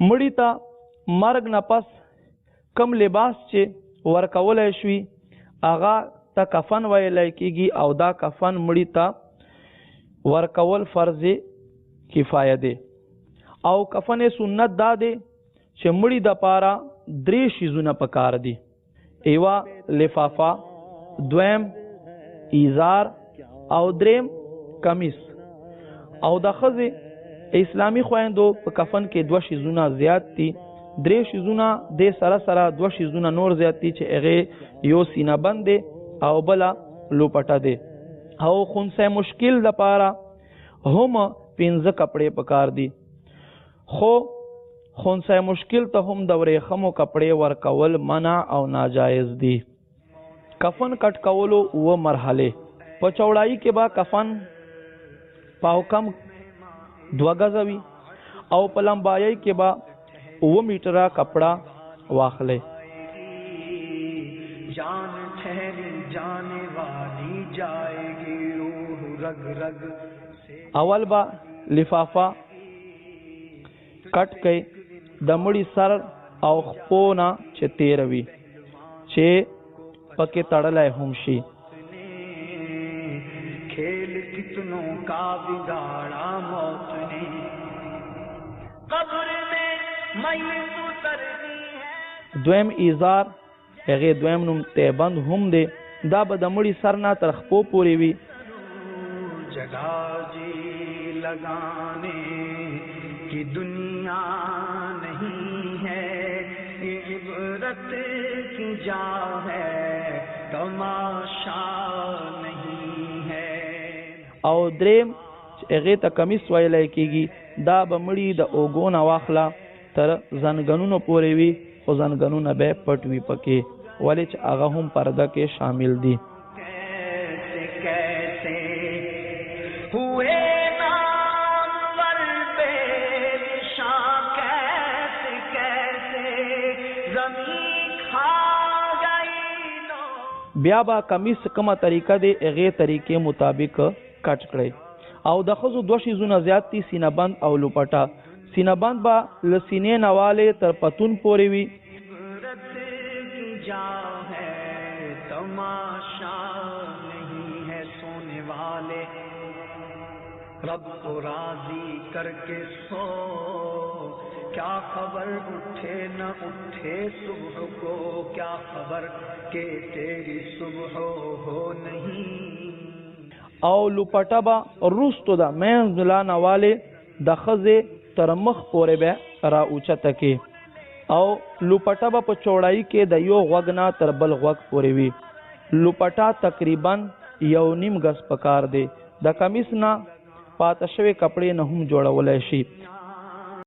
مړی ته مرګ نه پس کم لباس چې ورکولی شوي هغه ته کفن ویلی کېږي او دا کفن مړی ته ورکول فرض کفایه دی. او کفن سنت دا دی چې مړی د پاره 3 شیزونه پکار دي. ایوا لفافه، دویم ایزار او دریم کمیس. او د ښځې اسلامی خویندو په کفن کې 2 شیزونه زیات دي، 3 شیزونه د سره 2 شیزونه نور زیات دي چې هغه یو سینه بند دی او بلا لوپټه دی. او خنثی مشکل د پاره هم 15 کپڑے پکار دي. خو خنثی مشکل ته هم د ورېخمو کپڑے ورکول منع او ناجایز دي. کفن کټ کولو 2 مرحله. په چوڑائی کې با کفن پاو کم 2 غزه وي او په لمبایي کې با 2 میټره کپڑا واخلے. جان ٹھہری جانے والی جائے گی روح رگ رگ. اول با لفافه کټ کئ د مړي سر او خپونه چې تیروي چې پکې تړلای هم شي. کھیل کتنوں کا بگاڑا موت نے قبر میں میت اترنی ہے. دویم ایزار هغه دویم نوم تیبند هم دی. دا به د مړي سر نه تر خپو پورې وي. جگہ جی لگانے کی دنیا نہیں ہے، یہ عبرت کی جا ہے تماشا نہیں ہے. او دریم هغه ته کمیس ویلی کېږي. دا به مړي د اوږو نه واخله تر زنګنونو پورې وي، خو زنګنونه به پټ وي پکې، ولې چې هغه هم پرده کې شامل دي. کیسے کیسے ہوئے نامور بے نشان، کیسے کیسے زمین کھا گئی نو. بیا به کمیس کومه طریقه دی هغې طریقې مطابق کټ کړئ. او د ښځو 2 شیزونه زیات دي، سینه بند او لوپټه. سینه بند به له سینې نه والې تر پتون پورې وي. عبرت کی جا ہے تماشا نہیں ہے. سونے والے رب کو راضی کر کے سو، کیا خبر اٹھے نہ اٹھے صبح کو، کیا خبر کہ تیری صبح ہو نہیں. او لوپټه به وروستو ده منځ لا نه والې د ښځې تر مخ پورې به را اوچته کې. او لوپټه به په چوړایي کې د یو غوږ نه تر بل غوږ پورې وي. لوپټه تقریبا 1.5 غز پکار دی. د کمیس نه پاته شوی کپړې نه هم جوړولی شي.